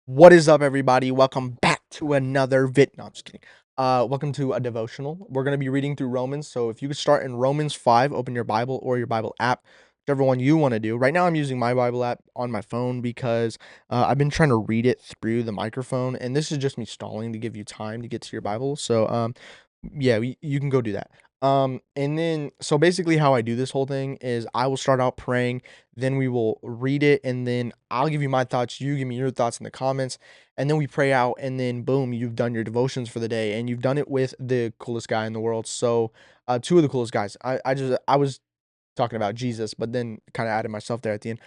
What is up, everybody? Welcome back to another No, I'm just kidding. Welcome to a devotional. We're gonna be reading through Romans. So if you could start in Romans 5, open your Bible or your Bible app, whichever one you want to do. Right now, I'm using my Bible app on my phone because I've been trying to read it through the microphone, and this is just me stalling to give you time to get to your Bible. So yeah, you can go do that. And then so basically how I do this whole thing is I will start out praying, then we will read it, and then I'll give you my thoughts, you give me your thoughts in the comments, and then we pray out, and then boom, you've done your devotions for the day, and you've done it with the coolest guy in the world. So two of the coolest guys. I was talking about Jesus, but then kind of added myself there at the end.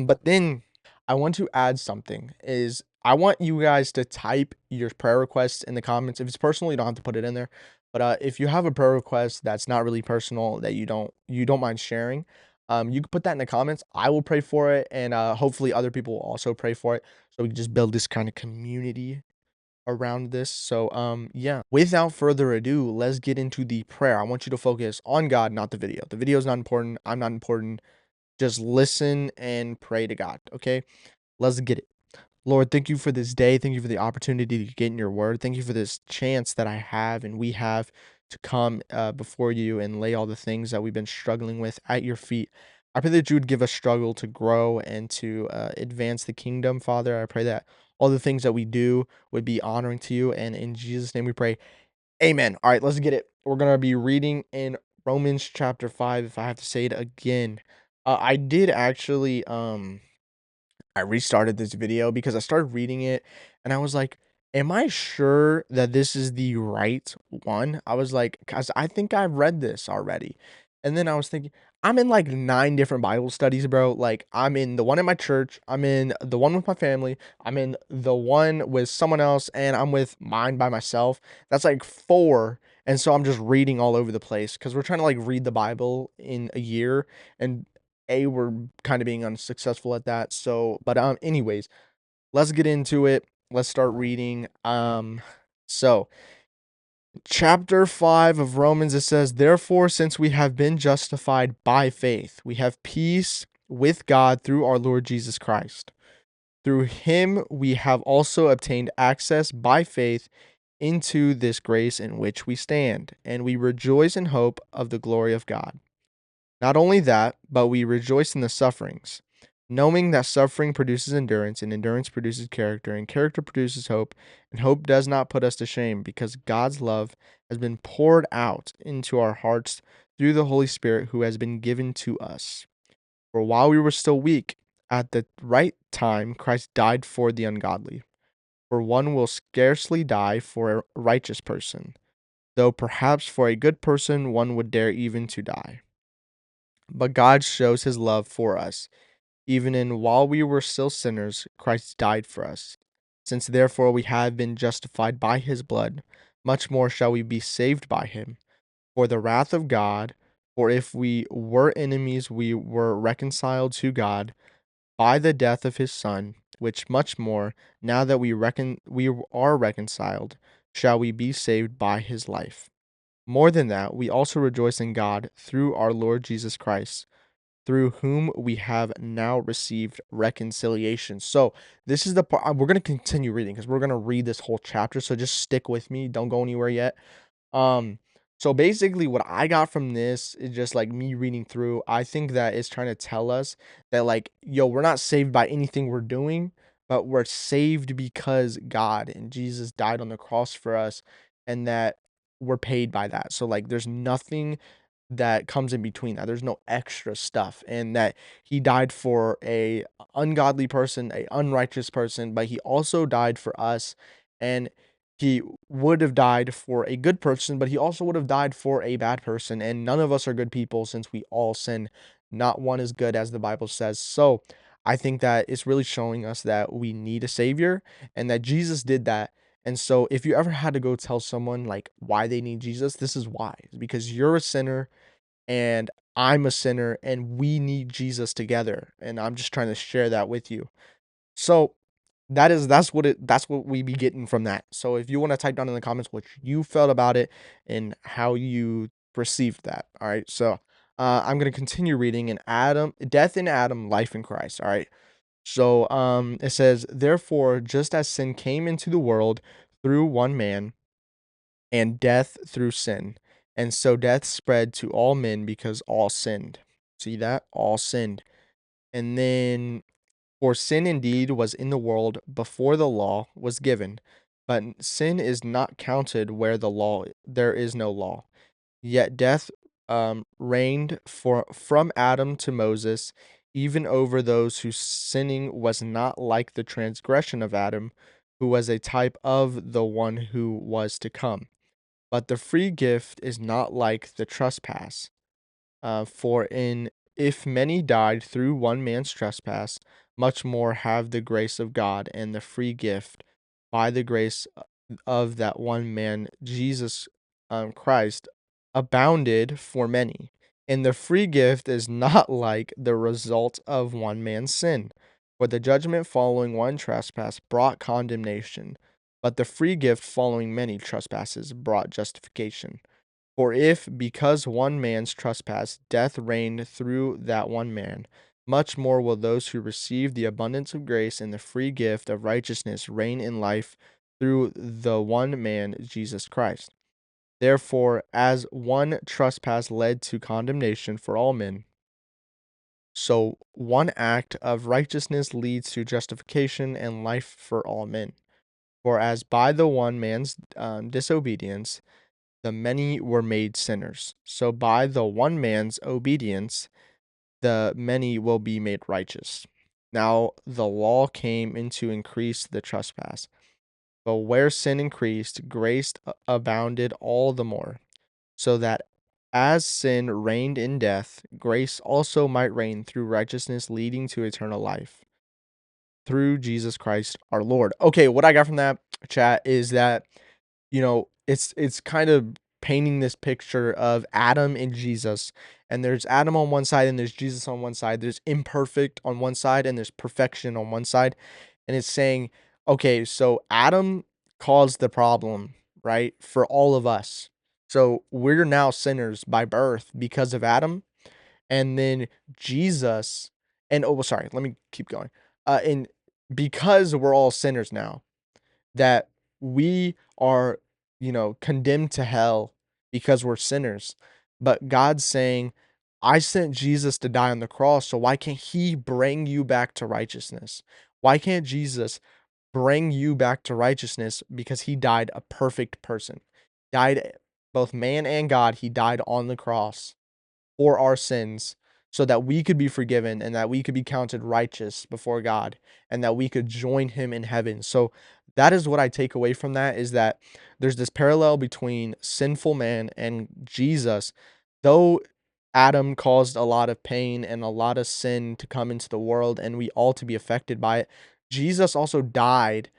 But then I want to add something is I want you guys to type your prayer requests in the comments. If it's personal, you don't have to put it in there. But if you have a prayer request that's not really personal that you don't mind sharing, you can put that in the comments. I will pray for it, and hopefully other people will also pray for it. So we can just build this kind of community around this. So yeah, without further ado, let's get into the prayer. I want you to focus on God, not the video. The video is not important. I'm not important. Just listen and pray to God, okay? Let's get it. Lord, thank you for this day. Thank you for the opportunity to get in your word. Thank you for this chance that I have and we have to come before you and lay all the things that we've been struggling with at your feet. I pray that you would give us struggle to grow and to advance the kingdom, Father. I pray that all the things that we do would be honoring to you. And in Jesus' name we pray. Amen. All right, let's get it. We're going to be reading in Romans chapter 5, if I have to say it again. I did actually I restarted this video because I started reading it and I was like, am I sure that this is the right one? I was like, cuz I think I've read this already. And then I was thinking, I'm in like 9 different Bible studies, bro. Like I'm in the one at my church, I'm in the one with my family, I'm in the one with someone else, and I'm with mine by myself. That's like 4. And so I'm just reading all over the place cuz we're trying to like read the Bible in a year, and we're kind of being unsuccessful at that. But anyways, let's get into it. Let's start reading. So chapter 5 of Romans, it says, "Therefore, since we have been justified by faith, we have peace with God through our Lord Jesus Christ. Through him we have also obtained access by faith into this grace in which we stand, and we rejoice in hope of the glory of God. Not only that, but we rejoice in the sufferings, knowing that suffering produces endurance, and endurance produces character, and character produces hope, and hope does not put us to shame, because God's love has been poured out into our hearts through the Holy Spirit who has been given to us. For while we were still weak, at the right time Christ died for the ungodly. For one will scarcely die for a righteous person, though perhaps for a good person one would dare even to die. But God shows his love for us. Even in while we were still sinners, Christ died for us. Since therefore we have been justified by his blood, much more shall we be saved by him. For the wrath of God, for if we were enemies, we were reconciled to God by the death of his Son, which much more, now that we are reconciled, shall we be saved by his life. More than that, we also rejoice in God through our Lord Jesus Christ, through whom we have now received reconciliation. So, this is the part we're going to continue reading because we're going to read this whole chapter. So, just stick with me. Don't go anywhere yet. Um, so basically what I got from this is just like me reading through. I think that it's trying to tell us that like, yo, we're not saved by anything we're doing, but we're saved because God and Jesus died on the cross for us, and that we're paid by that. So like there's nothing that comes in between that. There's no extra stuff. And that he died for a ungodly person, a unrighteous person, but he also died for us. And he would have died for a good person, but he also would have died for a bad person. And none of us are good people since we all sin. Not one is good, as the Bible says. So I think that it's really showing us that we need a savior and that Jesus did that. And so if you ever had to go tell someone like why they need Jesus, this is why. It's because you're a sinner and I'm a sinner and we need Jesus together. And I'm just trying to share that with you. So that's what we be getting from that. So if you want to type down in the comments what you felt about it and how you perceived that. All right. So I'm gonna continue reading in Adam, death in Adam, life in Christ. All right. So it says, therefore, just as sin came into the world through one man, and death through sin, and so death spread to all men because all sinned. See that? All sinned. And then, for sin indeed was in the world before the law was given, but sin is not counted where there is no law. Yet death reigned from Adam to Moses, even over those whose sinning was not like the transgression of Adam, who was a type of the one who was to come. But the free gift is not like the trespass. For in if many died through one man's trespass, much more have the grace of God and the free gift by the grace of that one man, Jesus Christ, abounded for many. And the free gift is not like the result of one man's sin. For the judgment following one trespass brought condemnation, but the free gift following many trespasses brought justification. For if, because one man's trespass, death reigned through that one man, much more will those who receive the abundance of grace and the free gift of righteousness reign in life through the one man, Jesus Christ. Therefore, as one trespass led to condemnation for all men, so one act of righteousness leads to justification and life for all men. For as by the one man's disobedience, the many were made sinners. So by the one man's obedience, the many will be made righteous. Now the law came in to increase the trespass. But where sin increased, grace abounded all the more, so that as sin reigned in death, grace also might reign through righteousness, leading to eternal life through Jesus Christ our Lord. Okay, what I got from that chat is that it's kind of painting this picture of Adam and Jesus. And there's Adam on one side and there's Jesus on one side. There's imperfect on one side and there's perfection on one side. And it's saying, okay, so Adam caused the problem, right? For all of us. So we're now sinners by birth because of Adam. And then Jesus, and oh, sorry, let me keep going. And because we're all sinners now, that we are, condemned to hell because we're sinners. But God's saying, I sent Jesus to die on the cross, so why can't he bring you back to righteousness? Why can't Jesus bring you back to righteousness because he died a perfect person? Died both man and God, he died on the cross for our sins so that we could be forgiven and that we could be counted righteous before God and that we could join him in heaven. So that is what I take away from that, is that there's this parallel between sinful man and Jesus. Though Adam caused a lot of pain and a lot of sin to come into the world and we all to be affected by it, Jesus also died,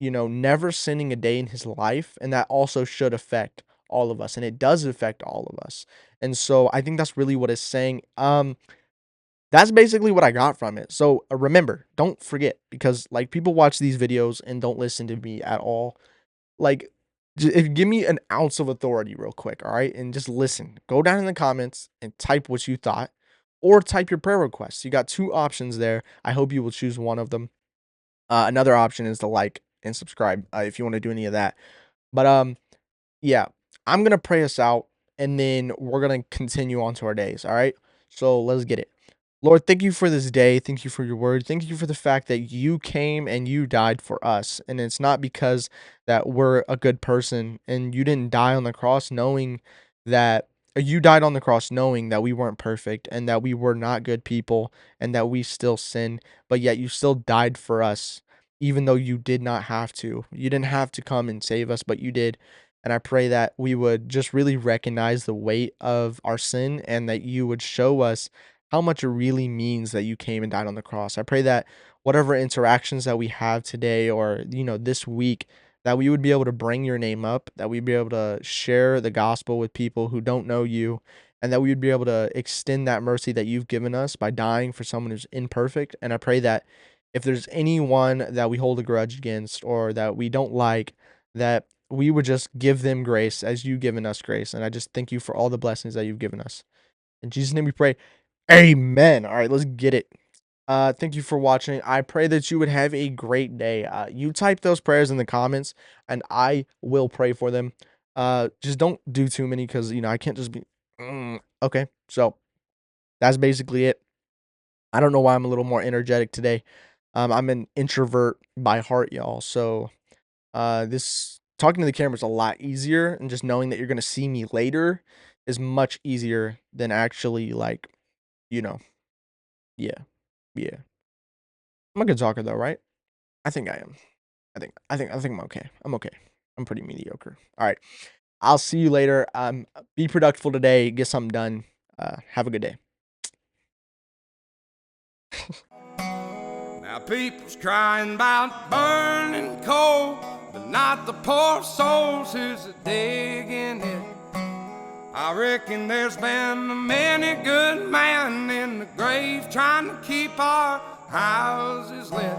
never sinning a day in his life. And that also should affect all of us. And it does affect all of us. And so I think that's really what it's saying. That's basically what I got from it. So remember, don't forget, because like people watch these videos and don't listen to me at all. Like, if give me an ounce of authority real quick, all right? And just listen. Go down in the comments and type what you thought, or type your prayer requests. You got two options there. I hope you will choose one of them. Another option is to like and subscribe if you want to do any of that. But yeah, I'm gonna pray us out, and then we're gonna continue on to our days. All right. So let's get it. Lord, thank you for this day. Thank you for your word. Thank you for the fact that you came and you died for us. And it's not because that we're a good person, and you didn't die on the cross knowing that you died on the cross knowing that we weren't perfect and that we were not good people and that we still sin, but yet you still died for us, even though you did not have to. You didn't have to come and save us, but you did. And I pray that we would just really recognize the weight of our sin and that you would show us how much it really means that you came and died on the cross. I pray that whatever interactions that we have today or, this week, that we would be able to bring your name up, that we'd be able to share the gospel with people who don't know you, and that we would be able to extend that mercy that you've given us by dying for someone who's imperfect. And I pray that if there's anyone that we hold a grudge against or that we don't like, that we would just give them grace as you've given us grace. And I just thank you for all the blessings that you've given us. In Jesus' name we pray. Amen. All right, let's get it. Thank you for watching. I pray that you would have a great day. You type those prayers in the comments, and I will pray for them. Just don't do too many because I can't just be. Okay, so that's basically it. I don't know why I'm a little more energetic today. I'm an introvert by heart, y'all. So this talking to the camera is a lot easier, and just knowing that you're gonna see me later is much easier than actually like, you know, yeah, yeah. I'm a good talker though, right? I think I am. I think I'm okay. I'm okay. I'm pretty mediocre. All right. I'll see you later. Be productive today. Get something done. Have a good day. Now people's crying about burning coal, but not the poor souls who's a digging it. I reckon there's been many good men in the grave trying to keep our houses lit.